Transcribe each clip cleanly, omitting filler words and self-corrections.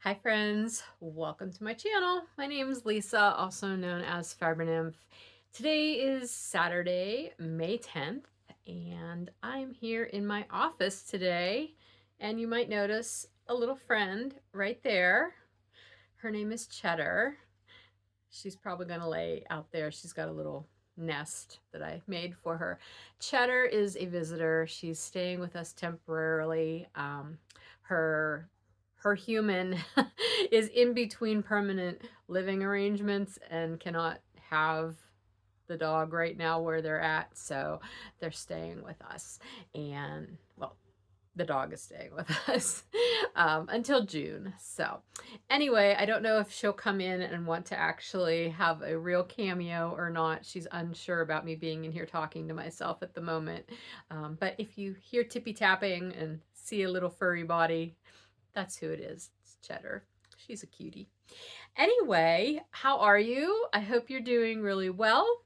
Hi friends, welcome to my channel. My name is Lisa, also known as Fiber Nymph. Today is Saturday, May 10th, and I'm here in my office today. And you might notice a little friend right there. Her name is Cheddar. She's probably gonna lay out there. She's got a little nest that I made for her. Cheddar is a visitor. She's staying with us temporarily. Her human is in between permanent living arrangements and cannot have the dog right now where they're at, so they're staying with us. And well, the dog is staying with us until June. So anyway, I don't know if she'll come in and want to actually have a real cameo or not. She's unsure about me being in here talking to myself at the moment. But if you hear tippy tapping and see a little furry body, that's who it is. It's Cheddar. She's a cutie. Anyway, how are you? I hope you're doing really well.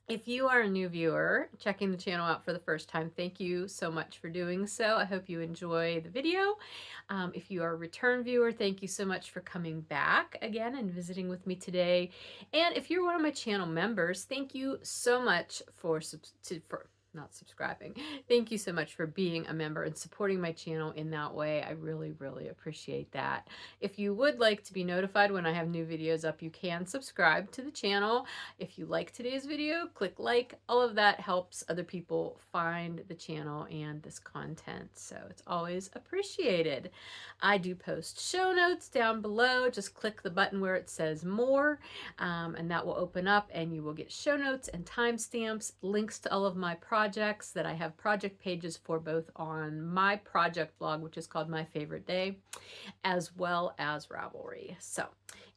If you are a new viewer checking the channel out for the first time, thank you so much for doing so. I hope you enjoy the video. If you are a return viewer, thank you so much for coming back again and visiting with me today. And if you're one of my channel members, thank you so much for not subscribing. Thank you so much for being a member and supporting my channel in that way. I really, really appreciate that. If you would like to be notified when I have new videos up, you can subscribe to the channel. If you like today's video, click like. All of that helps other people find the channel and this content, so it's always appreciated. I do post show notes down below. Just click the button where it says more, and that will open up and you will get show notes and timestamps, links to all of my projects that I have project pages for both on my project blog, which is called My Favorite Day, as well as Ravelry. So,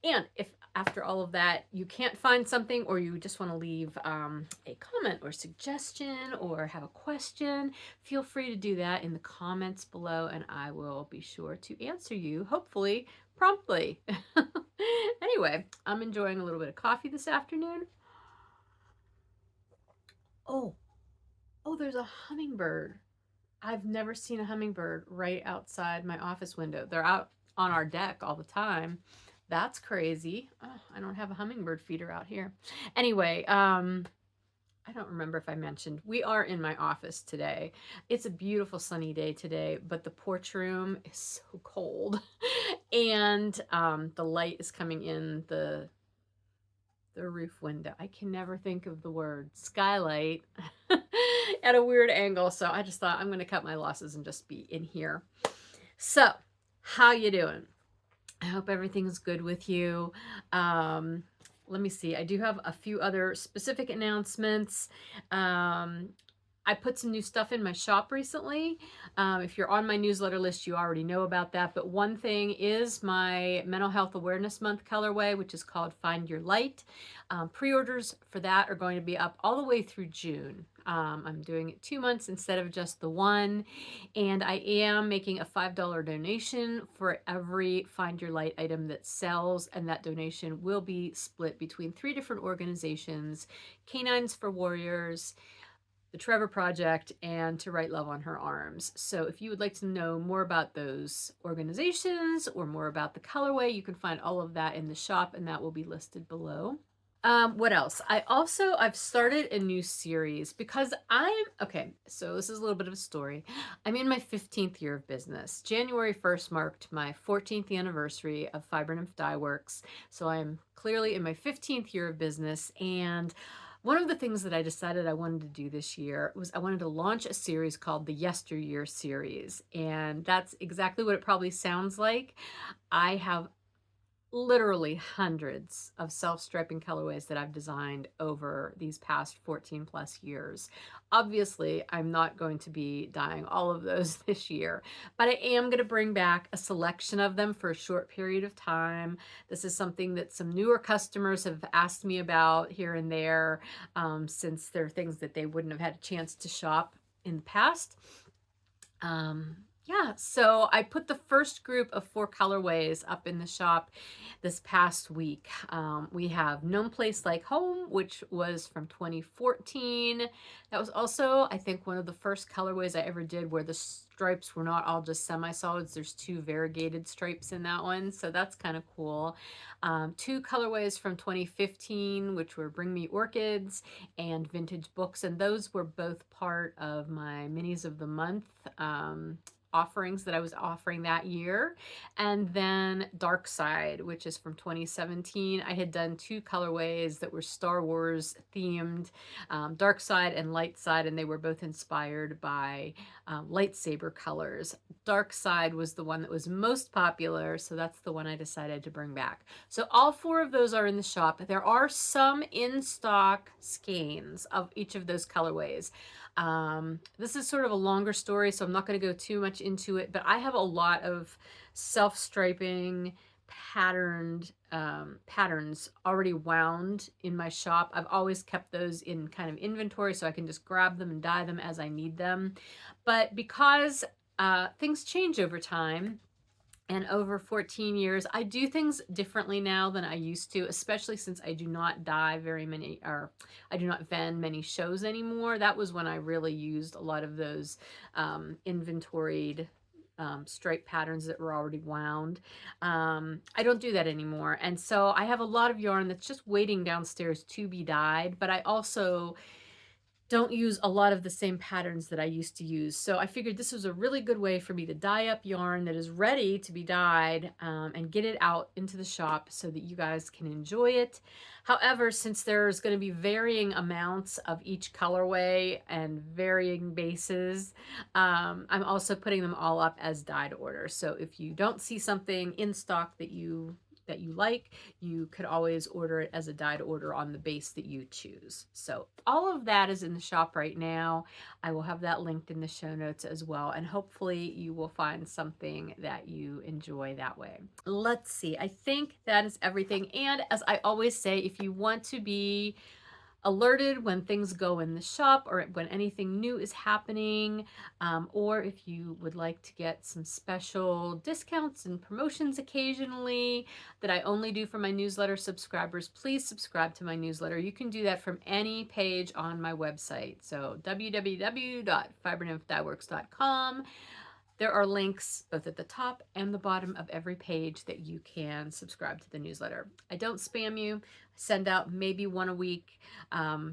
and if after all of that you can't find something, or you just want to leave a comment or suggestion or have a question, feel free to do that in the comments below and I will be sure to answer you, hopefully promptly. Anyway, I'm enjoying a little bit of coffee this afternoon. Oh, there's a hummingbird. I've never seen a hummingbird right outside my office window. They're out on our deck all the time. That's crazy. Oh, I don't have a hummingbird feeder out here. Anyway, I don't remember if I mentioned, we are in my office today. It's a beautiful sunny day today, but the porch room is so cold. And the light is coming in the roof window. I can never think of the word skylight at a weird angle. So I just thought I'm going to cut my losses and just be in here. So how you doing? I hope everything's good with you. Let me see. I do have a few other specific announcements. I put some new stuff in my shop recently. If you're on my newsletter list, you already know about that. But one thing is my Mental Health Awareness Month colorway, which is called Find Your Light. Pre-orders for that are going to be up all the way through June. I'm doing it 2 months instead of just the one. And I am making a $5 donation for every Find Your Light item that sells. And that donation will be split between 3 different organizations: Canines for Warriors, the Trevor Project, and To Write Love on Her Arms. So if you would like to know more about those organizations or more about the colorway, you can find all of that in the shop, and that will be listed below. What else? I've started a new series because okay, so this is a little bit of a story. I'm in my 15th year of business. January 1st marked my 14th anniversary of Fiber Nymph Dye Works. So I'm clearly in my 15th year of business, and one of the things that I decided I wanted to do this year was I wanted to launch a series called the Yesteryear Series. And that's exactly what it probably sounds like. I have literally hundreds of self-striping colorways that I've designed over these past 14 plus years. Obviously, I'm not going to be dyeing all of those this year, but I am going to bring back a selection of them for a short period of time. This is something that some newer customers have asked me about here and there, since they're things that they wouldn't have had a chance to shop in the past. Yeah, so I put the first group of 4 colorways up in the shop this past week. We have Gnome Place Like Home, which was from 2014. That was also, I think, one of the first colorways I ever did where the stripes were not all just semi-solids. There's 2 variegated stripes in that one, so that's kind of cool. 2 colorways from 2015, which were Bring Me Orchids and Vintage Books, and those were both part of my Minis of the Month offerings that I was offering that year. And then Dark Side, which is from 2017. I had done 2 colorways that were Star Wars themed, Dark Side and Light Side, and they were both inspired by lightsaber colors. Dark Side was the one that was most popular, so that's the one I decided to bring back. So all 4 of those are in the shop. There are some in-stock skeins of each of those colorways. This is sort of a longer story, so I'm not going to go too much into it, but I have a lot of self-striping patterned patterns already wound in my shop. I've always kept those in kind of inventory so I can just grab them and dye them as I need them. But because things change over time, and over 14 years, I do things differently now than I used to, especially since I do not dye very many, or I do not vend many shows anymore. That was when I really used a lot of those inventoried stripe patterns that were already wound. I don't do that anymore. And so I have a lot of yarn that's just waiting downstairs to be dyed, but I also don't use a lot of the same patterns that I used to use. So I figured this was a really good way for me to dye up yarn that is ready to be dyed and get it out into the shop so that you guys can enjoy it. However, since there's going to be varying amounts of each colorway and varying bases, I'm also putting them all up as dyed order. So if you don't see something in stock that you like, you could always order it as a dyed order on the base that you choose. So all of that is in the shop right now. I will have that linked in the show notes as well, and hopefully you will find something that you enjoy that way. Let's see, I think that is everything. And as I always say, if you want to be alerted when things go in the shop or when anything new is happening, or if you would like to get some special discounts and promotions occasionally that I only do for my newsletter subscribers, please subscribe to my newsletter. You can do that from any page on my website. So www.fibernymphdyworks.com. There are links both at the top and the bottom of every page that you can subscribe to the newsletter. I don't spam you. I send out maybe one a week,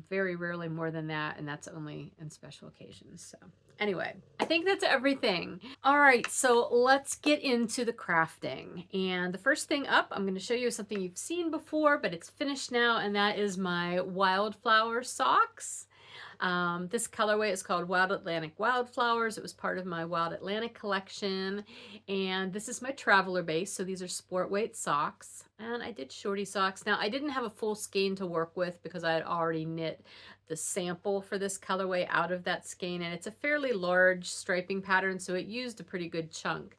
very rarely more than that, and that's only in special occasions. So anyway, I think that's everything. All right, so let's get into the crafting. And the first thing up, I'm going to show you something you've seen before, but it's finished now, and that is my Wildflower socks. This colorway is called Wild Atlantic Wildflowers. It was part of my Wild Atlantic collection. And this is my traveler base. So these are sport weight socks. And I did Shortie socks. Now I didn't have a full skein to work with because I had already knit the sample for this colorway out of that skein. And it's a fairly large striping pattern, so it used a pretty good chunk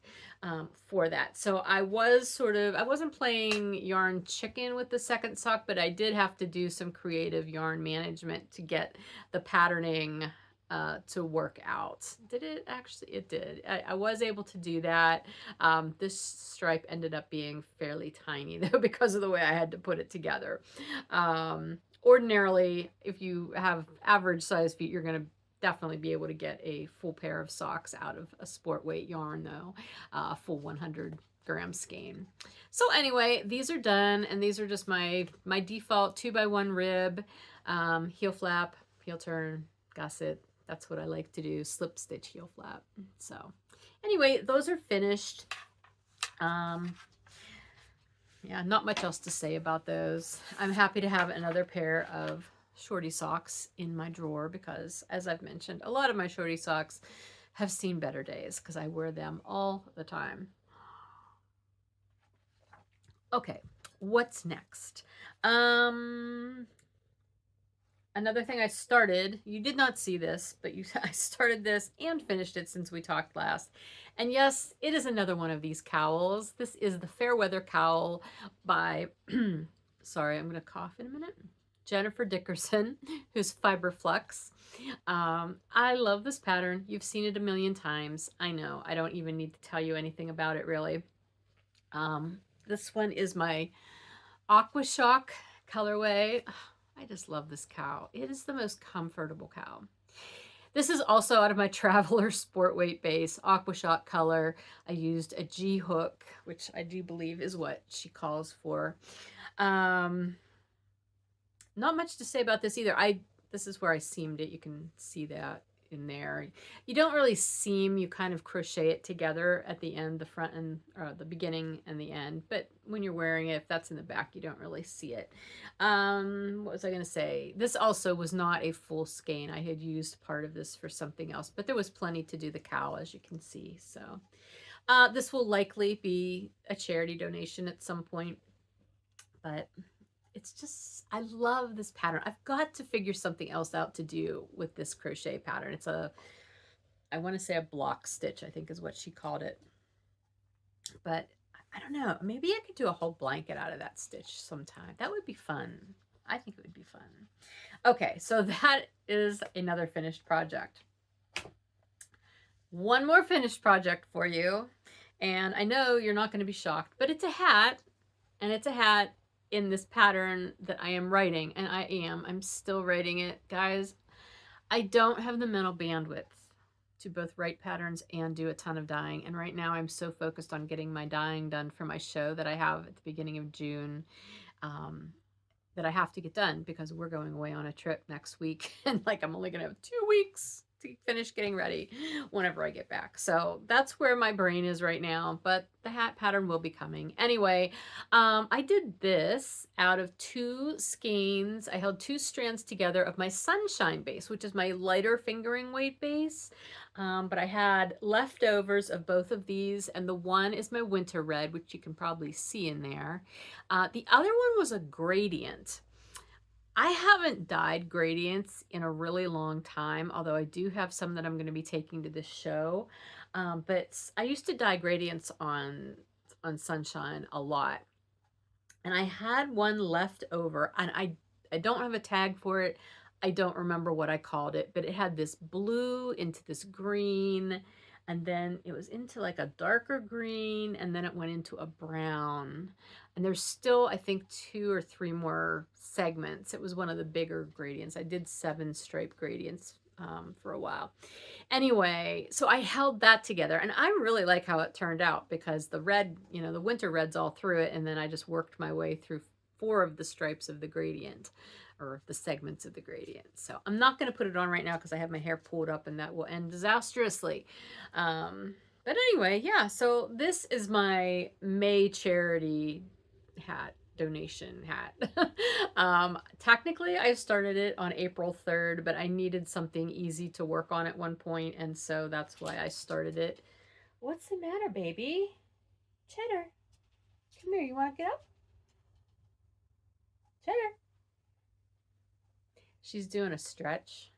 for that. So I wasn't playing yarn chicken with the second sock, but I did have to do some creative yarn management to get the patterning to work out. Did it actually? It did. I was able to do that. This stripe ended up being fairly tiny though because of the way I had to put it together. Ordinarily, if you have average size feet, you're going to definitely be able to get a full pair of socks out of a sport weight yarn though, a full 100-gram skein. So anyway, these are done, and these are just my default 2x1 rib, heel flap, heel turn, gusset. That's what I like to do, slip stitch heel flap. So anyway, those are finished. Yeah, not much else to say about those. I'm happy to have another pair of Shortie socks in my drawer because, as I've mentioned, a lot of my Shortie socks have seen better days because I wear them all the time. Okay, what's next? Another thing I started, you did not see this, but I started this and finished it since we talked last. And yes, it is another one of these cowls. This is the Fairweather Cowl by, sorry, I'm going to cough in a minute. Jennifer Dickerson, who's Fiberflux. I love this pattern. You've seen it a million times. I know. I don't even need to tell you anything about it, really. This one is my Aqua Shock colorway. I just love this cowl. It is the most comfortable cowl. This is also out of my Traveler Sport Weight base, Aqua Shock color. I used a G hook, which I do believe is what she calls for. Not much to say about this either. This is where I seamed it. You can see that in there. You don't really seam, you kind of crochet it together at the end, the front and the beginning and the end. But when you're wearing it, if that's in the back, you don't really see it. What was I going to say? This also was not a full skein. I had used part of this for something else, but there was plenty to do the cowl, as you can see. So this will likely be a charity donation at some point, but it's just, I love this pattern. I've got to figure something else out to do with this crochet pattern. It's I want to say a block stitch, I think is what she called it. But I don't know. Maybe I could do a whole blanket out of that stitch sometime. That would be fun. I think it would be fun. Okay, so that is another finished project. One more finished project for you. And I know you're not going to be shocked, but it's a hat. And it's a hat in this pattern that I am writing, and I'm still writing it. Guys, I don't have the mental bandwidth to both write patterns and do a ton of dyeing, and right now I'm so focused on getting my dyeing done for my show that I have at the beginning of June, that I have to get done because we're going away on a trip next week, and like I'm only gonna have 2 weeks to finish getting ready whenever I get back. So that's where my brain is right now, but the hat pattern will be coming. Anyway, I did this out of 2 skeins. I held 2 strands together of my Sunshine base, which is my lighter fingering weight base. But I had leftovers of both of these, and the one is my Winter Red, which you can probably see in there. The other one was a gradient. I haven't dyed gradients in a really long time, although I do have some that I'm going to be taking to this show. But I used to dye gradients on Sunshine a lot. And I had one left over, and I don't have a tag for it. I don't remember what I called it, but it had this blue into this green, and then it was into like a darker green, and then it went into a brown. And there's still, I think, 2 or 3 more segments. It was one of the bigger gradients. I did 7 stripe gradients for a while. Anyway, so I held that together, and I really like how it turned out because the red, you know, the Winter Red's all through it, and then I just worked my way through 4 of the stripes of the gradient, or the segments of the gradient. So I'm not going to put it on right now because I have my hair pulled up, and that will end disastrously. But anyway, yeah, so this is my May charity hat, donation hat. Technically I started it on April 3rd, but I needed something easy to work on at one point, and so that's why I started it. What's the matter, baby? Cheddar, come here, you want to get up? Cheddar. She's doing a stretch.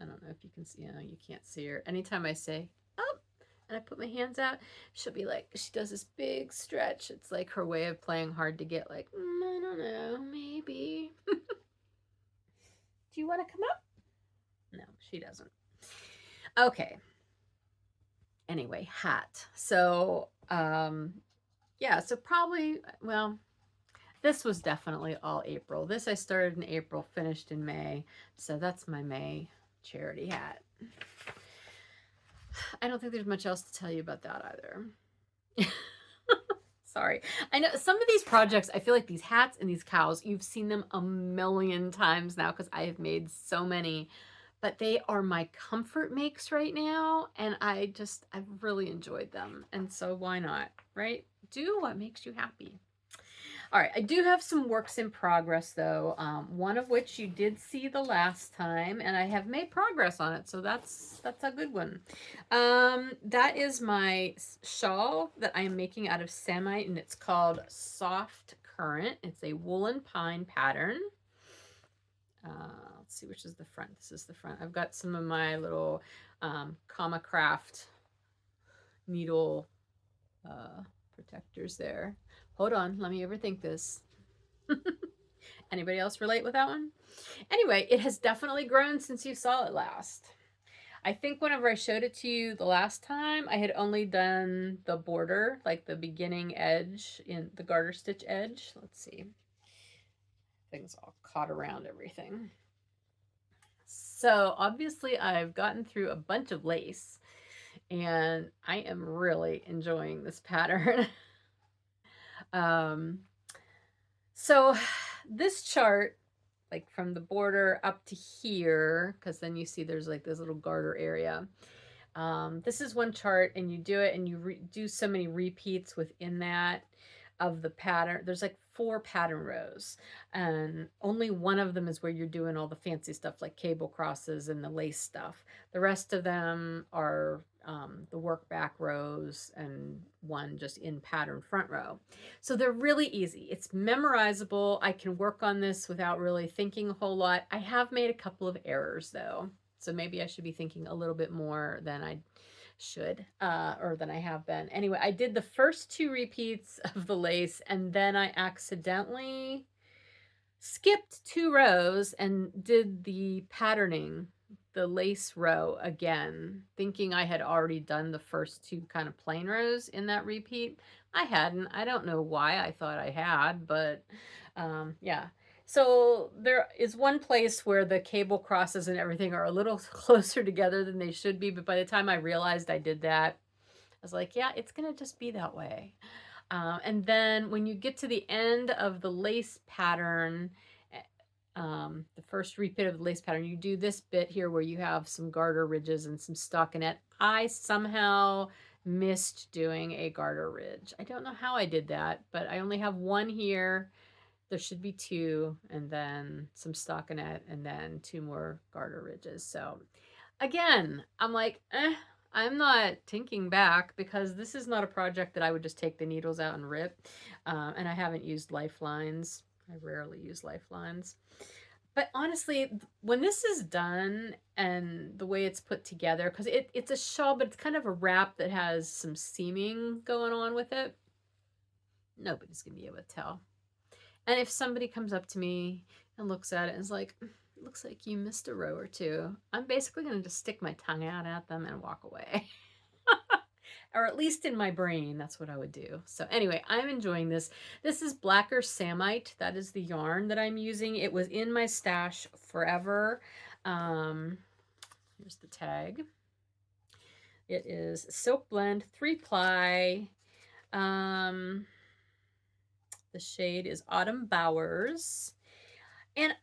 I don't know if you can see, you know, you can't see her. Anytime I say up and I put my hands out, she'll be like, she does this big stretch. It's like her way of playing hard to get, like, I don't know, maybe. Do you want to come up? No, she doesn't. Okay. Anyway, hat. So, yeah, so probably, well, this was definitely all April. This I started in April, finished in May. So that's my May charity hat. I don't think there's much else to tell you about that either. Sorry. I know some of these projects, I feel like these hats and these cowls, you've seen them a million times now because I have made so many. But they are my comfort makes right now, and I've really enjoyed them. And so why not, right? Do what makes you happy. All right, I do have some works in progress, though, one of which you did see the last time, and I have made progress on it, so that's a good one. That is my shawl that I am making out of Samite, and it's called Soft Current. It's a woolen pine pattern. Let's see, which is the front. This is the front. I've got some of my little Comma Craft needle protectors there. Hold on, let me overthink this. Anybody else relate with that one? Anyway, it has definitely grown since you saw it last. I think whenever I showed it to you the last time, I had only done the border, like the beginning edge in the garter stitch edge. Let's see. Things all caught around everything. So obviously I've gotten through a bunch of lace and I am really enjoying this pattern. So this chart, like from the border up to here, because then you see there's like this little garter area. This is one chart and you do it and you do so many repeats within that of the pattern. There's like 4 pattern rows and only one of them is where you're doing all the fancy stuff like cable crosses and the lace stuff. The rest of them are the work back rows and one just in pattern front row. So they're really easy. It's memorizable. I can work on this without really thinking a whole lot. I have made a couple of errors though. So maybe I should be thinking a little bit more than I should, or than I have been. Anyway, I did the first 2 repeats of the lace and then I accidentally skipped 2 rows and did the patterning, the lace row again, thinking I had already done the first 2 kind of plain rows in that repeat. I hadn't. I don't know why I thought I had, but yeah. So there is one place where the cable crosses and everything are a little closer together than they should be, but by the time I realized I did that, I was like, yeah, it's gonna just be that way. And then when you get to the end of the lace pattern, the first repeat of the lace pattern, you do this bit here where you have some garter ridges and some stockinette. I somehow missed doing a garter ridge. I don't know how I did that, but I only have one here. There should be 2, and then some stockinette, and then 2 more garter ridges. So again, I'm like, I'm not thinking back because this is not a project that I would just take the needles out and rip. And I haven't used lifelines. I rarely use lifelines. But honestly, when this is done and the way it's put together, because it's a shawl, but it's kind of a wrap that has some seaming going on with it, nobody's going to be able to tell. And if somebody comes up to me and looks at it and is like, it looks like you missed a row or 2, I'm basically going to just stick my tongue out at them and walk away. Or at least in my brain, that's what I would do. So anyway, I'm enjoying this. This is Blacker Samite. That is the yarn that I'm using. It was in my stash forever. Here's the tag. It is Silk Blend 3-ply. The shade is Autumn Bowers. And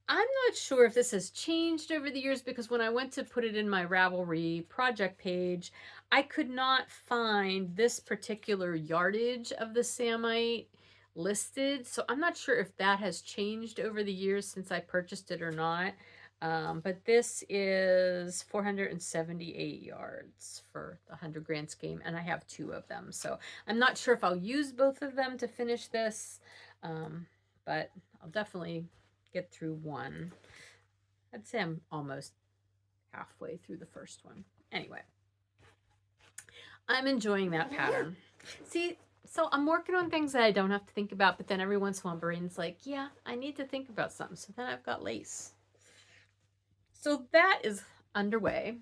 I'm not sure if this has changed over the years because when I went to put it in my Ravelry project page, I could not find this particular yardage of the Samite listed. So I'm not sure if that has changed over the years since I purchased it or not. But this is 478 yards for the 100 grand scheme, and I have 2 of them. So I'm not sure if I'll use both of them to finish this, but I'll definitely get through one. I'd say I'm almost halfway through the first one. Anyway, I'm enjoying that pattern. See, so I'm working on things that I don't have to think about, but then every once in a while, brain's like, yeah, I need to think about something. So then I've got lace. So that is underway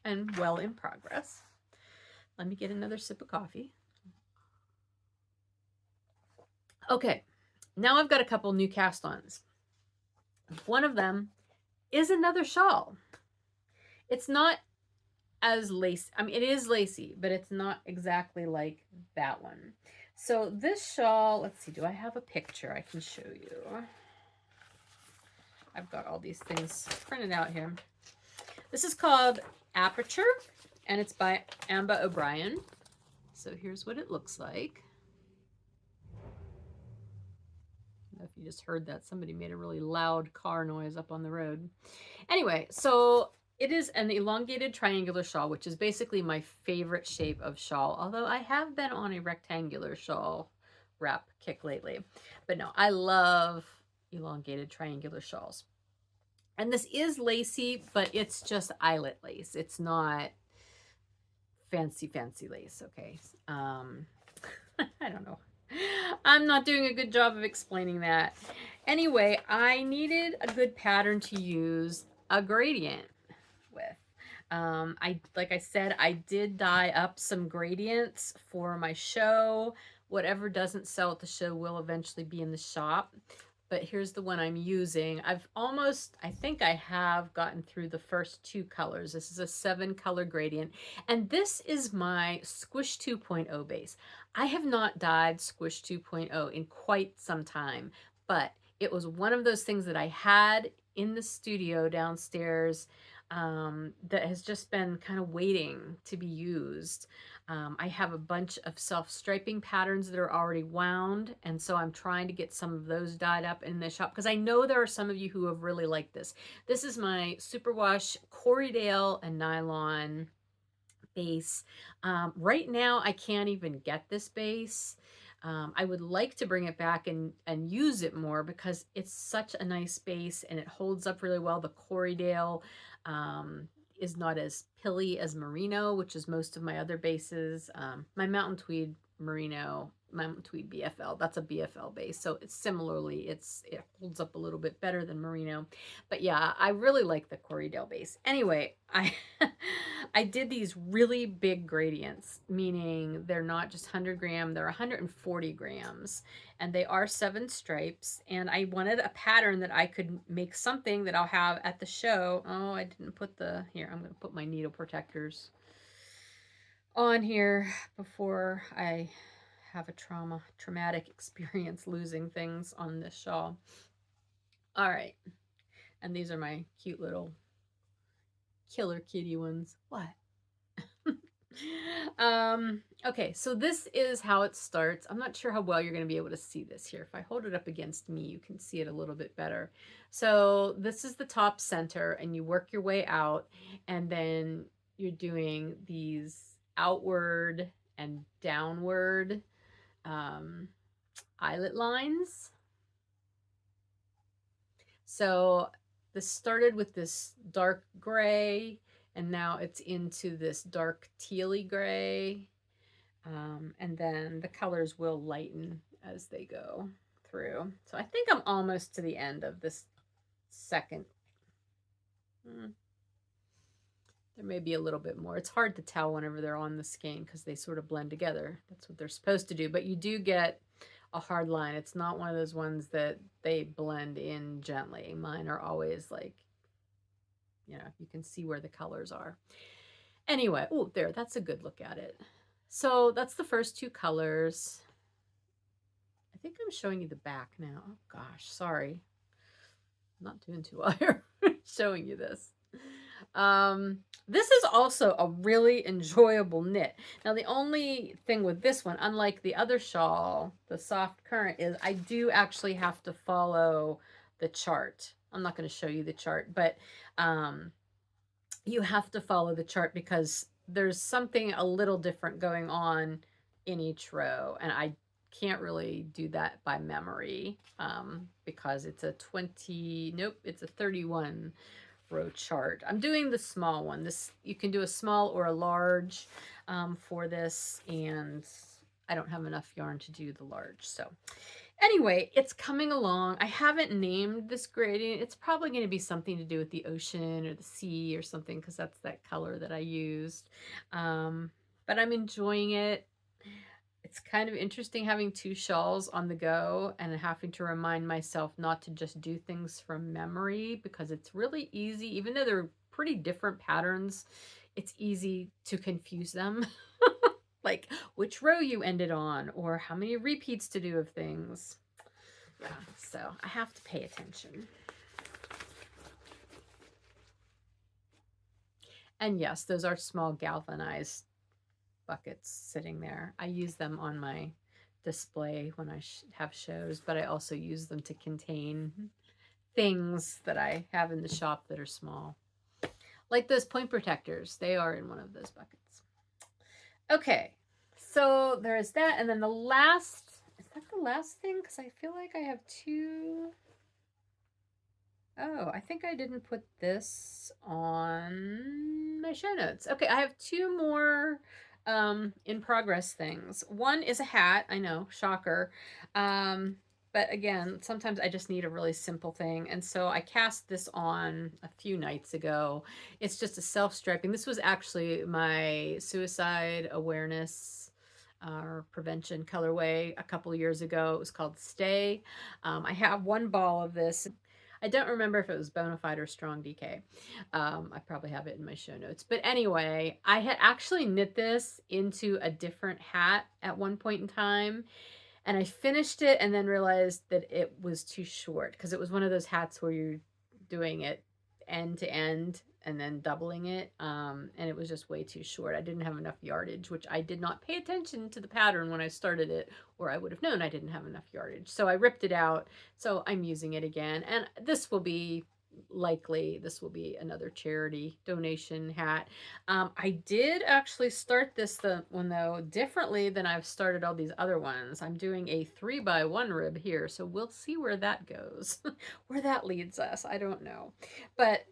and well in progress. Let me get another sip of coffee. Okay, now I've got a couple new cast-ons. One of them is another shawl. It's not as lacy. I mean, it is lacy, but it's not exactly like that one. So this shawl, let's see, do I have a picture I can show you? I've got all these things printed out here. This is called Aperture, and it's by Amba O'Brien. So here's what it looks like. I don't know if you just heard that. Somebody made a really loud car noise up on the road. Anyway, so it is an elongated triangular shawl, which is basically my favorite shape of shawl, although I have been on a rectangular shawl wrap kick lately. But no, I love elongated triangular shawls. And this is lacy, but it's just eyelet lace. It's not fancy lace, okay? I don't know. I'm not doing a good job of explaining that. Anyway, I needed a good pattern to use a gradient with. Like I said, I did dye up some gradients for my show. Whatever doesn't sell at the show will eventually be in the shop. But here's the one I'm using. I think I have gotten through the first 2 colors. This is a 7 color gradient. And this is my Squish 2.0 base. I have not dyed Squish 2.0 in quite some time, but it was one of those things that I had in the studio downstairs that has just been kind of waiting to be used. I have a bunch of self-striping patterns that are already wound, and so I'm trying to get some of those dyed up in the shop because I know there are some of you who have really liked this. This is my Superwash Corriedale and Nylon base. Right now, I can't even get this base. I would like to bring it back and use it more because it's such a nice base and it holds up really well. The Corriedale is not as pilly as merino, which is most of my other bases. My Mountain Tweed merino, Mountain Tweed BFL, that's a BFL base. So it's similarly, it holds up a little bit better than merino. But yeah, I really like the Corriedale base. Anyway, I did these really big gradients, meaning they're not just 100 gram, they're 140 grams, and they are 7 stripes. And I wanted a pattern that I could make something that I'll have at the show. Oh, I didn't put here, I'm going to put my needle protectors on here before I have a traumatic experience losing things on this shawl. All right. And these are my cute little killer kitty ones. What? Okay, so this is how it starts. I'm not sure how well you're going to be able to see this here. If I hold it up against me, you can see it a little bit better. So this is the top center, and you work your way out, and then you're doing these outward and downward eyelet lines. So this started with this dark gray, and now it's into this dark tealy gray. And then the colors will lighten as they go through. So I think I'm almost to the end of this second. There may be a little bit more. It's hard to tell whenever they're on the skein because they sort of blend together. That's what they're supposed to do. But you do get a hard line. It's not one of those ones that they blend in gently. Mine are always like, you know, you can see where the colors are. Anyway, oh, there, that's a good look at it. So that's the first 2 colors. I think I'm showing you the back now. Oh gosh, sorry. I'm not doing too well here showing you this. This is also a really enjoyable knit. Now, the only thing with this one, unlike the other shawl, the Soft Current, is I do actually have to follow the chart. I'm not going to show you the chart, but you have to follow the chart because there's something a little different going on in each row, and I can't really do that by memory because it's a 31 row chart. I'm doing the small one. This, you can do a small or a large for this, and I don't have enough yarn to do the large. So anyway, it's coming along. I haven't named this gradient. It's probably going to be something to do with the ocean or the sea or something because that's that color that I used. But I'm enjoying it. It's kind of interesting having 2 shawls on the go and having to remind myself not to just do things from memory because it's really easy, even though they're pretty different patterns, it's easy to confuse them. Like which row you ended on or how many repeats to do of things. Yeah, so I have to pay attention. And yes, those are small galvanized buckets sitting there. I use them on my display when I have shows, but I also use them to contain things that I have in the shop that are small. Like those point protectors, they are in one of those buckets. Okay, so there is that, and then the last, is that the last thing? Because I feel like I have 2. Oh, I think I didn't put this on my show notes. Okay, I have 2 more in progress things. One is a hat. I know, shocker. But again, sometimes I just need a really simple thing. And so I cast this on a few nights ago. It's just a self-striping. This was actually my suicide awareness or prevention colorway a couple years ago. It was called Stay. I have one ball of this. I don't remember if it was Bonafide or Strong DK. I probably have it in my show notes. But anyway, I had actually knit this into a different hat at one point in time. And I finished it and then realized that it was too short because it was one of those hats where you're doing it end to end and then doubling it. And it was just way too short. I didn't have enough yardage, which I did not pay attention to the pattern when I started it, or I would have known I didn't have enough yardage. So I ripped it out. So I'm using it again. And this will be another charity donation hat. I did actually start this one though differently than I've started all these other ones. I'm doing a 3x1 rib here, so we'll see where that goes. Where that leads us, I don't know. But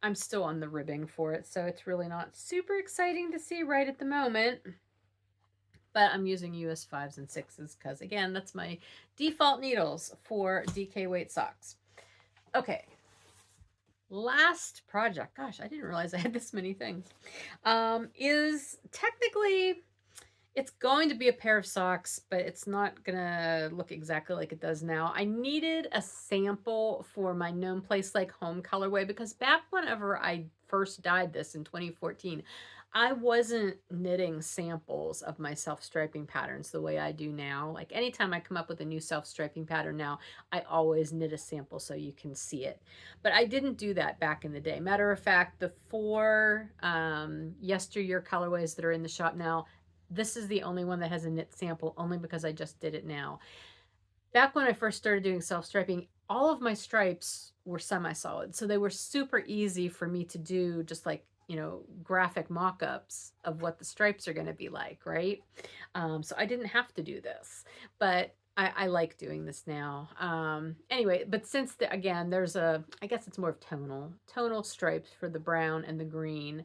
I'm still on the ribbing for it, so it's really not super exciting to see right at the moment. But I'm using US 5s and 6s because, again, that's my default needles for DK weight socks. Okay, last project, gosh, I didn't realize I had this many things, is technically, it's going to be a pair of socks, but it's not gonna look exactly like it does now. I needed a sample for my Gnome Place Like Home colorway because back whenever I first dyed this in 2014, I wasn't knitting samples of my self-striping patterns the way I do now. Like anytime I come up with a new self-striping pattern now, I always knit a sample so you can see it. But I didn't do that back in the day. Matter of fact, the 4 yesteryear colorways that are in the shop now, this is the only one that has a knit sample, only because I just did it now. Back when I first started doing self-striping, all of my stripes were semi-solid. So they were super easy for me to do, just like, you know, graphic mock-ups of what the stripes are going to be like, right? So I didn't have to do this, but I like doing this now. Anyway, but since again, there's I guess it's more of tonal stripes for the brown and the green.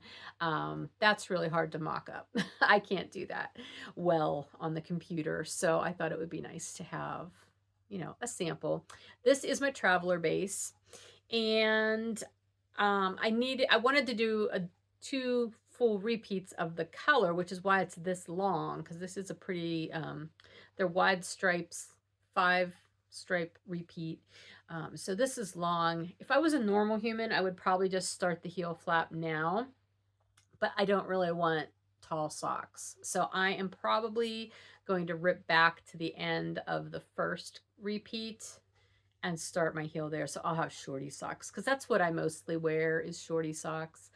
That's really hard to mock up. I can't do that well on the computer. So I thought it would be nice to have, you know, a sample. This is my traveler base, and I wanted to do 2 full repeats of the color, which is why it's this long, because this is a pretty, they're wide stripes, 5 stripe repeat. So this is long. If I was a normal human, I would probably just start the heel flap now, but I don't really want tall socks. So I am probably going to rip back to the end of the first repeat and start my heel there. So I'll have shorty socks because that's what I mostly wear is shorty socks.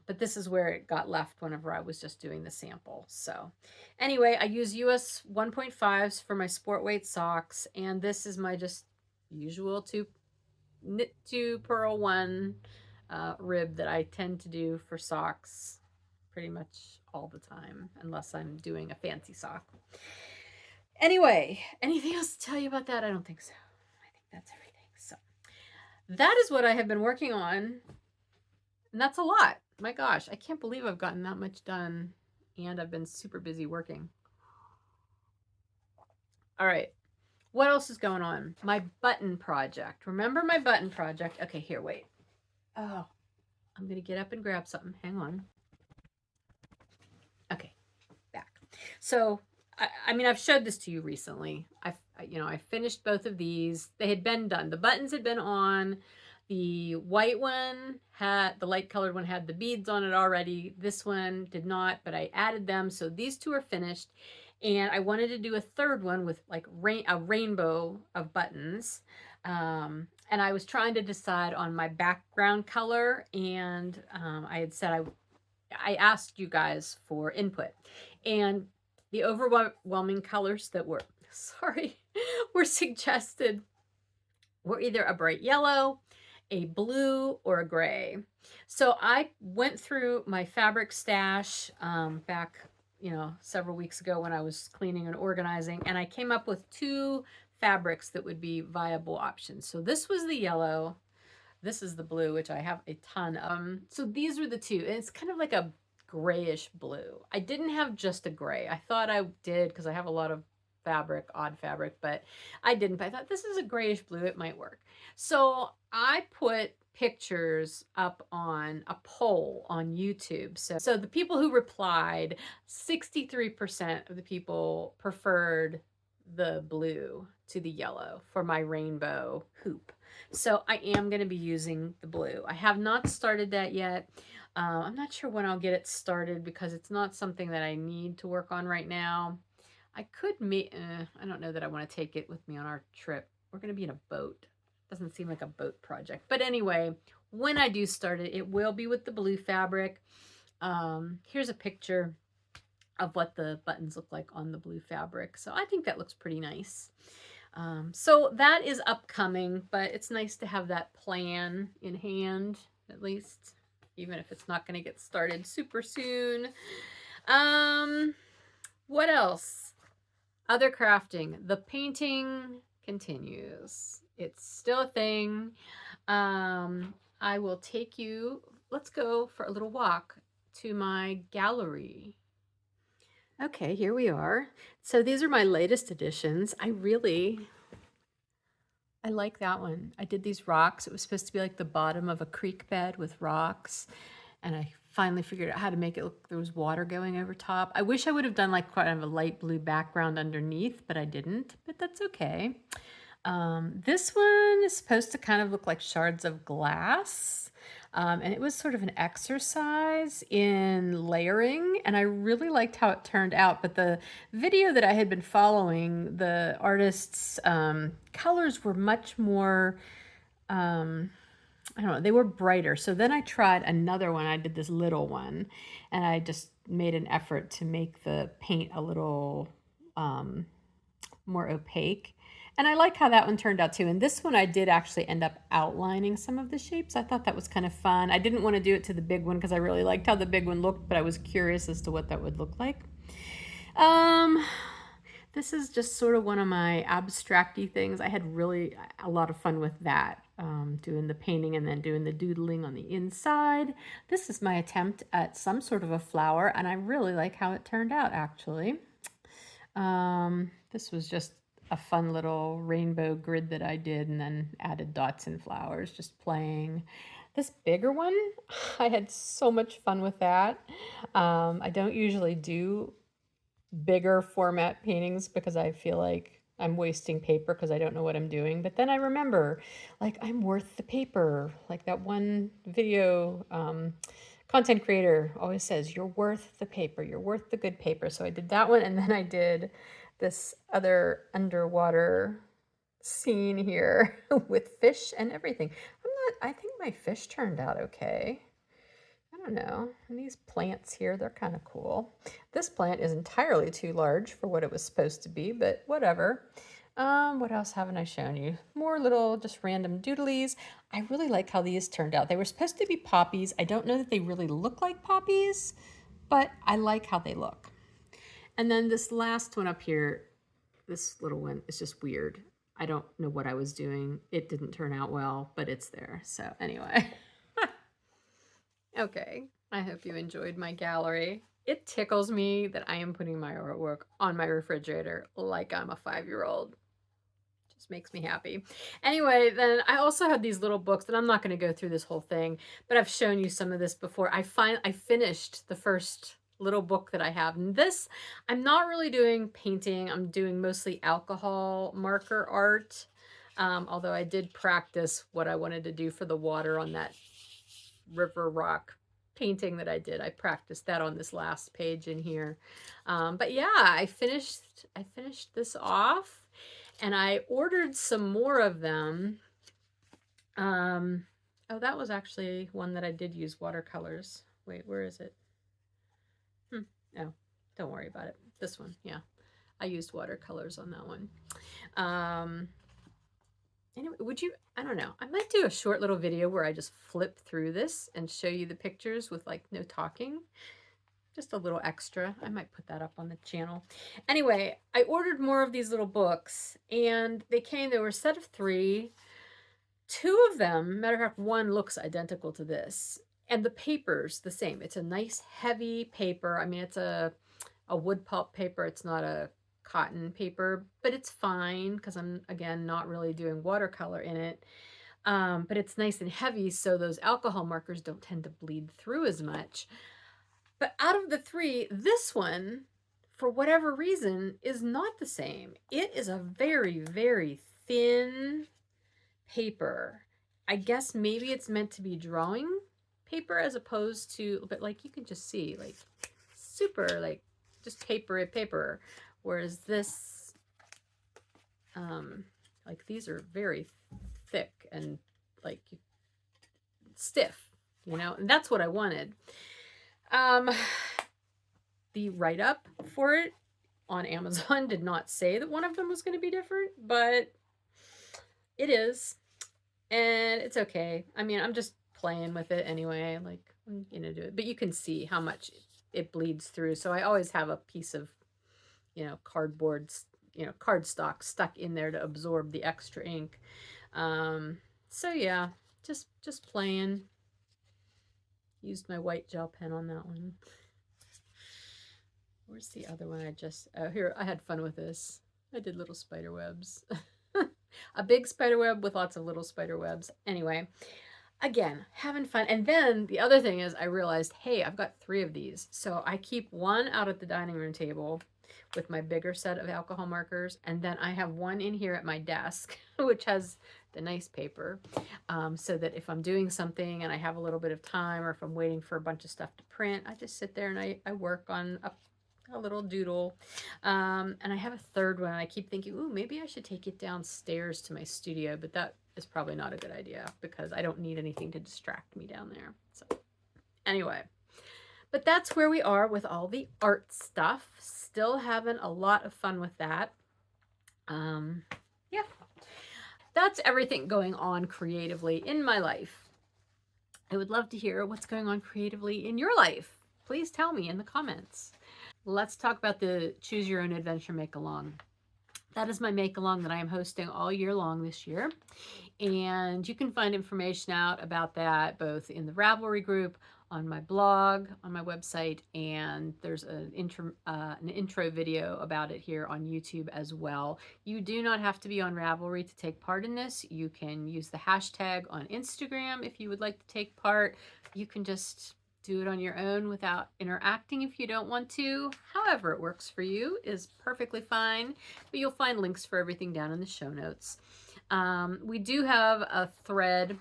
But this is where it got left whenever I was just doing the sample. So anyway, I use US 1.5s for my sport weight socks. And this is my just usual knit 2 purl 1 rib that I tend to do for socks pretty much all the time, unless I'm doing a fancy sock. Anyway, anything else to tell you about that? I don't think so. I think that's everything. So that is what I have been working on. And that's a lot. My gosh, I can't believe I've gotten that much done. And I've been super busy working. All right. What else is going on? My button project. Remember my button project? Okay, here, wait. Oh, I'm going to get up and grab something. Hang on. Okay, back. So, I mean, I've showed this to you recently. I finished both of these. They had been done. The buttons had been on. The white one the light colored one had the beads on it already. This one did not, but I added them. So these 2 are finished. And I wanted to do a third one with like a rainbow of buttons. And I was trying to decide on my background color. And I had said I asked you guys for input. And the overwhelming colors that were suggested were either a bright yellow, a blue, or a gray. So I went through my fabric stash back, several weeks ago when I was cleaning and organizing, and I came up with 2 fabrics that would be viable options. So this was the yellow. This is the blue, which I have a ton of. So these are the 2. And it's kind of like a grayish blue. I didn't have just a gray. I thought I did because I have a lot of fabric, odd fabric, but I didn't. But I thought this is a grayish blue, it might work. So I put pictures up on a poll on YouTube. So the people who replied, 63% of the people preferred the blue to the yellow for my rainbow hoop. So I am going to be using the blue. I have not started that yet. I'm not sure when I'll get it started because it's not something that I need to work on right now. I could I don't know that I want to take it with me on our trip. We're going to be in a boat. Doesn't seem like a boat project. But anyway, when I do start it, it will be with the blue fabric. Here's a picture of what the buttons look like on the blue fabric. So I think that looks pretty nice. So that is upcoming, but it's nice to have that plan in hand, at least, even if it's not going to get started super soon. What else? Other crafting. The painting continues. It's still a thing. I will take you, let's go for a little walk to my gallery. Okay, here we are. So these are my latest additions. I like that one. I did these rocks. It was supposed to be like the bottom of a creek bed with rocks. And I finally figured out how to make it look, there was water going over top. I wish I would have done like kind of a light blue background underneath, but I didn't, but that's okay. This one is supposed to kind of look like shards of glass. And it was sort of an exercise in layering, and I really liked how it turned out. But the video that I had been following, the artist's colors were much more, I don't know, they were brighter. So then I tried another one. I did this little one, and I just made an effort to make the paint a little more opaque. And I like how that one turned out too. And this one I did actually end up outlining some of the shapes. I thought that was kind of fun. I didn't want to do it to the big one because I really liked how the big one looked, but I was curious as to what that would look like. This is just sort of one of my abstract-y things. I had really a lot of fun with that, doing the painting and then doing the doodling on the inside. This is my attempt at some sort of a flower, and I really like how it turned out, actually. This was just a fun little rainbow grid that I did and then added dots and flowers, just playing. This bigger one, I had so much fun with that. I don't usually do bigger format paintings because I feel like I'm wasting paper because I don't know what I'm doing. But then I remember, like, I'm worth the paper. Like that one video content creator always says, you're worth the paper, you're worth the good paper. So I did that one, and then I did this other underwater scene here with fish and everything. I think my fish turned out okay. I don't know. And these plants here, they're kind of cool. This plant is entirely too large for what it was supposed to be, but whatever. What else haven't I shown you? More little just random doodlies. I really like how these turned out. They were supposed to be poppies. I don't know that they really look like poppies, but I like how they look. And then this last one up here, this little one is just weird. I don't know what I was doing. It didn't turn out well, but it's there. So anyway. Okay, I hope you enjoyed my gallery. It tickles me that I am putting my artwork on my refrigerator like I'm a 5-year-old. Just makes me happy. Anyway, then I also had these little books, and I'm not going to go through this whole thing, but I've shown you some of this before. I finished the first little book that I have. And this, I'm not really doing painting. I'm doing mostly alcohol marker art. Although I did practice what I wanted to do for the water on that river rock painting that I did. I practiced that on this last page in here. But yeah, I finished this off, and I ordered some more of them. Oh, that was actually one that I did use watercolors. Wait, where is it? Oh, don't worry about it. This one, yeah. I used watercolors on that one. Anyway, I don't know. I might do a short little video where I just flip through this and show you the pictures with like no talking. Just a little extra. I might put that up on the channel. Anyway, I ordered more of these little books, and they were a set of 3. 2 of them, matter of fact, one looks identical to this. And the paper's the same. It's a nice heavy paper. I mean, it's a wood pulp paper. It's not a cotton paper, but it's fine because I'm, again, not really doing watercolor in it. But it's nice and heavy, so those alcohol markers don't tend to bleed through as much. But out of the three, this one, for whatever reason, is not the same. It is a very, very thin paper. I guess maybe it's meant to be drawing paper as opposed to, but like you can just see, like super, like just paper. Whereas this, like these are very thick and like stiff, you know, and that's what I wanted. The write-up for it on Amazon did not say that one of them was going to be different, but it is, and it's okay. I mean, I'm just playing with it anyway, like, you know, do it, but you can see how much it bleeds through. So I always have a piece of, you know, cardboard, you know, cardstock stuck in there to absorb the extra ink. So yeah, just playing. Used my white gel pen on that one. Where's the other one? Oh, here, I had fun with this. I did little spider webs. A big spider web with lots of little spider webs. Anyway, again, having fun. And then the other thing is I realized, hey, I've got 3 of these. So I keep one out at the dining room table with my bigger set of alcohol markers. And then I have one in here at my desk, which has the nice paper, so that if I'm doing something and I have a little bit of time, or if I'm waiting for a bunch of stuff to print, I just sit there and I work on a little doodle. And I have a third one. I keep thinking, ooh, maybe I should take it downstairs to my studio, but that is probably not a good idea because I don't need anything to distract me down there. So anyway, but that's where we are with all the art stuff. Still having a lot of fun with that. Yeah, that's everything going on creatively in my life. I would love to hear what's going on creatively in your life. Please tell me in the comments. Let's talk about the Choose Your Own Adventure Make-Along. That is my make-along that I am hosting all year long this year. And you can find information out about that both in the Ravelry group, on my blog, on my website, and there's an intro video about it here on YouTube as well. You do not have to be on Ravelry to take part in this. You can use the hashtag on Instagram if you would like to take part. You can just do it on your own without interacting if you don't want to. However it works for you is perfectly fine, but you'll find links for everything down in the show notes. We do have a thread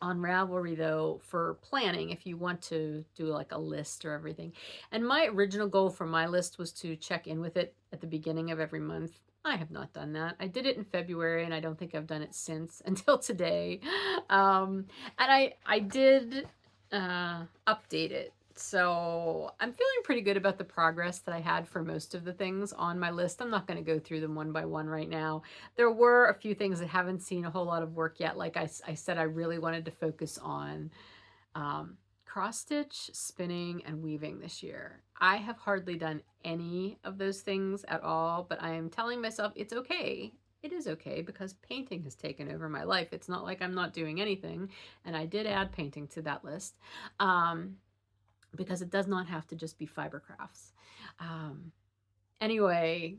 on Ravelry though for planning if you want to do like a list or everything. And my original goal for my list was to check in with it at the beginning of every month. I have not done that. I did it in February and I don't think I've done it since until today. And I did update it. So I'm feeling pretty good about the progress that I had for most of the things on my list. I'm not going to go through them one by one right now. There were a few things that haven't seen a whole lot of work yet. Like I said, I really wanted to focus on cross stitch, spinning, and weaving this year. I have hardly done any of those things at all, but I am telling myself it's okay. It is okay because painting has taken over my life. It's not like I'm not doing anything. And I did add painting to that list because it does not have to just be fiber crafts. Anyway,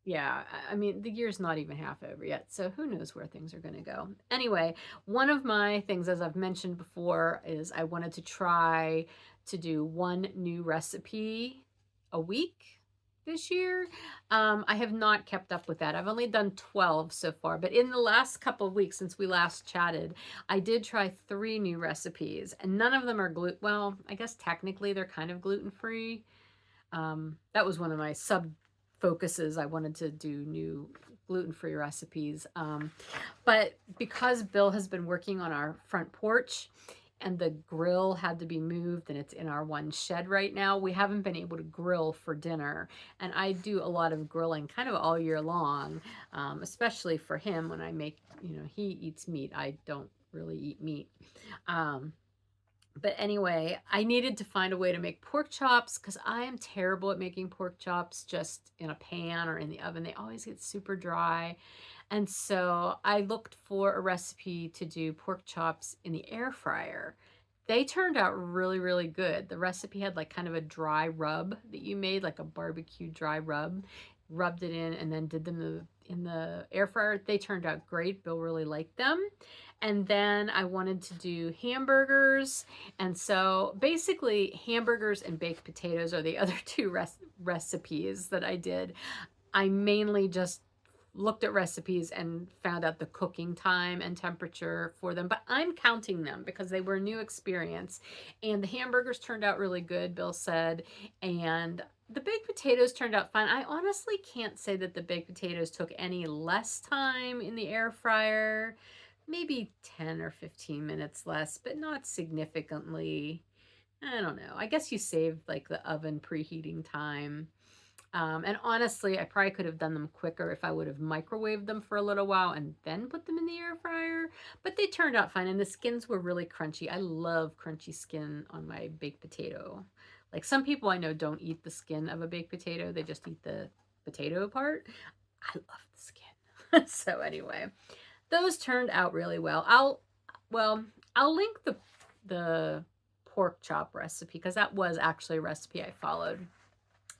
yeah, I mean, the year's not even half over yet, so who knows where things are going to go. Anyway, one of my things, as I've mentioned before, is I wanted to try to do 1 new recipe a week this year. I have not kept up with that. I've only done 12 so far, but in the last couple of weeks since we last chatted, I did try 3 new recipes, and none of them are gluten. Well, I guess technically they're kind of gluten-free. That was one of my sub-focuses. I wanted to do new gluten-free recipes. But because Bill has been working on our front porch, and the grill had to be moved and it's in our one shed right now, we haven't been able to grill for dinner. And I do a lot of grilling kind of all year long, especially for him when I make, you know, he eats meat. I don't really eat meat. But anyway, I needed to find a way to make pork chops because I am terrible at making pork chops just in a pan or in the oven. They always get super dry. And so I looked for a recipe to do pork chops in the air fryer. they turned out really, really good. The recipe had like kind of a dry rub that you made, like a barbecue dry rub, rubbed it in and then did them in the air fryer. They turned out great. Bill really liked them. And then I wanted to do hamburgers. And so basically hamburgers and baked potatoes are the other two recipes that I did. I mainly just looked at recipes and found out the cooking time and temperature for them, but I'm counting them because they were a new experience. And the hamburgers turned out really good, Bill said, and the baked potatoes turned out fine. I honestly can't say that the baked potatoes took any less time in the air fryer, maybe 10 or 15 minutes less, but not significantly. I don't know. I guess you saved like the oven preheating time. And honestly, I probably could have done them quicker if I would have microwaved them for a little while and then put them in the air fryer. But they turned out fine, and the skins were really crunchy. I love crunchy skin on my baked potato. Like some people I know don't eat the skin of a baked potato. They just eat the potato part. I love the skin. So anyway, those turned out really well. I'll link the pork chop recipe because that was actually a recipe I followed.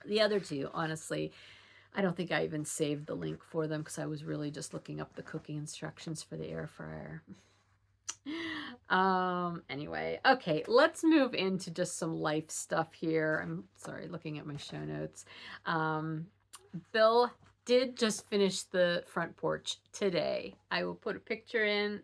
The other two, honestly, I don't think I even saved the link for them because I was really just looking up the cooking instructions for the air fryer. Anyway, okay, let's move into just some life stuff here. I'm sorry, looking at my show notes. Bill did just finish the front porch today. I will put a picture in.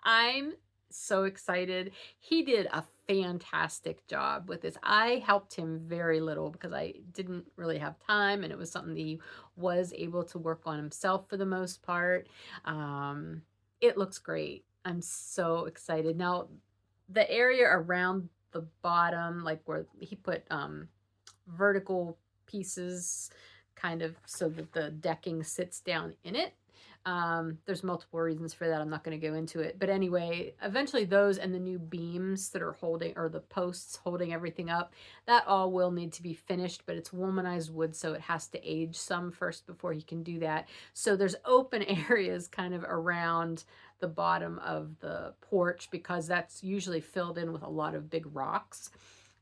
I'm so excited. He did a fantastic job with this. I helped him very little because I didn't really have time, and it was something that he was able to work on himself for the most part. It looks great. I'm so excited. Now, the area around the bottom, like where he put vertical pieces kind of so that the decking sits down in it. There's multiple reasons for that. I'm not going to go into it. But anyway, eventually those and the new beams that are holding, or the posts holding everything up, that all will need to be finished, but it's womanized wood, so it has to age some first before he can do that. So there's open areas kind of around the bottom of the porch because that's usually filled in with a lot of big rocks.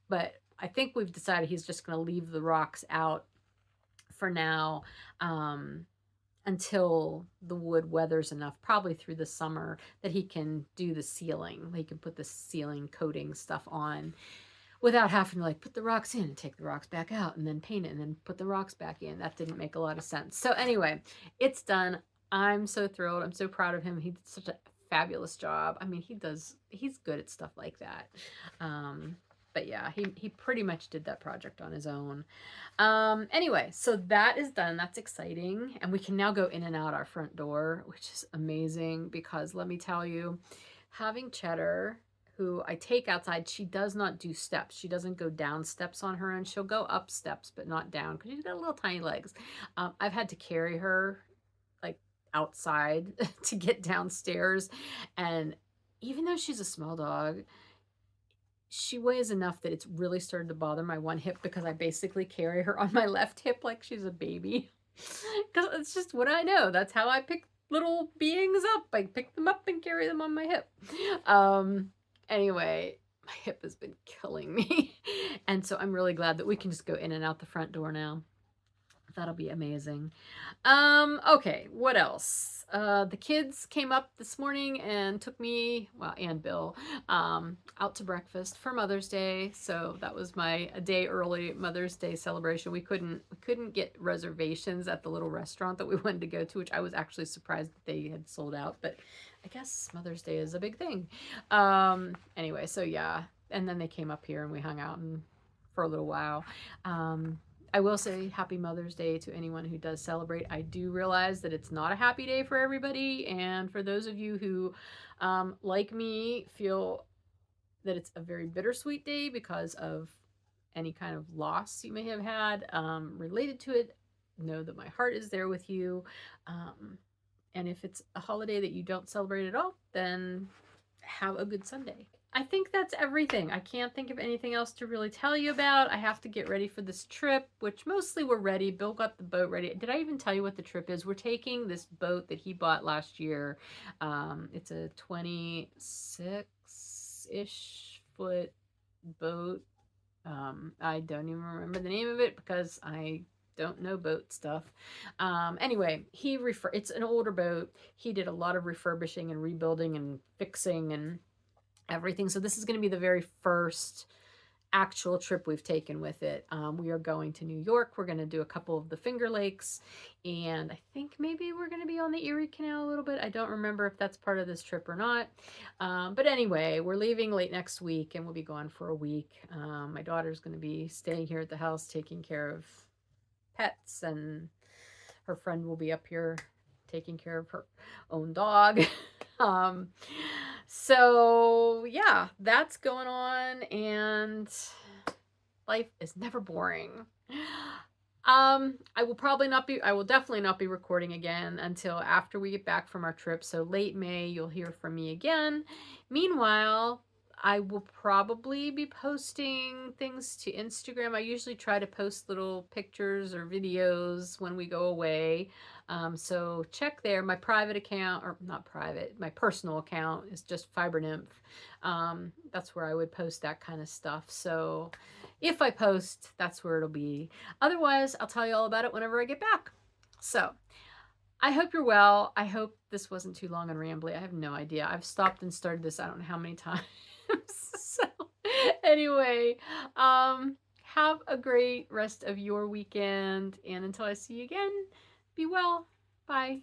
But I think we've decided he's just going to leave the rocks out for now. Until the wood weathers enough, probably through the summer, that he can do the ceiling. He can put the ceiling coating stuff on without having to like put the rocks in and take the rocks back out and then paint it and then put the rocks back in. That didn't make a lot of sense. So anyway, it's done. I'm so thrilled. I'm so proud of him. He did such a fabulous job. I mean, he's good at stuff like that. But yeah, he pretty much did that project on his own. Anyway, so that is done. That's exciting. And we can now go in and out our front door, which is amazing because let me tell you, having Cheddar, who I take outside, she does not do steps. She doesn't go down steps on her own. She'll go up steps, but not down because she's got little tiny legs. I've had to carry her like outside to get downstairs. And even though she's a small dog, she weighs enough that it's really started to bother my one hip because I basically carry her on my left hip like she's a baby. Because it's just what I know. That's how I pick little beings up. I pick them up and carry them on my hip. Anyway, my hip has been killing me. And so I'm really glad that we can just go in and out the front door now. That'll be amazing. Okay, what else? The kids came up this morning and took me, well, and Bill, out to breakfast for Mother's Day. So that was a day early Mother's Day celebration. We couldn't get reservations at the little restaurant that we wanted to go to, which I was actually surprised that they had sold out. But I guess Mother's Day is a big thing. Anyway, so yeah. And then they came up here and we hung out for a little while. I will say happy Mother's Day to anyone who does celebrate. I do realize that it's not a happy day for everybody. And for those of you who, like me, feel that it's a very bittersweet day because of any kind of loss you may have had related to it, know that my heart is there with you. And if it's a holiday that you don't celebrate at all, then have a good Sunday. I think that's everything. I can't think of anything else to really tell you about. I have to get ready for this trip, which mostly we're ready. Bill got the boat ready. Did I even tell you what the trip is? We're taking this boat that he bought last year. It's a 26-ish 4-foot boat. I don't even remember the name of it because I don't know boat stuff. Anyway, it's an older boat. He did a lot of refurbishing and rebuilding and fixing and everything. So this is going to be the very first actual trip we've taken with it. We are going to New York. We're going to do a couple of the Finger Lakes, and I think maybe we're going to be on the Erie Canal a little bit. I don't remember if that's part of this trip or not. But anyway, we're leaving late next week, and we'll be gone for a week. My daughter's going to be staying here at the house taking care of pets, and her friend will be up here taking care of her own dog. So yeah, that's going on, and life is never boring. I will definitely not be recording again until after we get back from our trip. So late May, you'll hear from me again. Meanwhile, I will probably be posting things to Instagram. I usually try to post little pictures or videos when we go away. So check there. My private account, or not private, my personal account is just Fiber Nymph. That's where I would post that kind of stuff. So if I post, that's where it'll be. Otherwise, I'll tell you all about it whenever I get back. So I hope you're well. I hope this wasn't too long and rambly. I have no idea. I've stopped and started this I don't know how many times. So anyway, have a great rest of your weekend. And until I see you again, be well. Bye.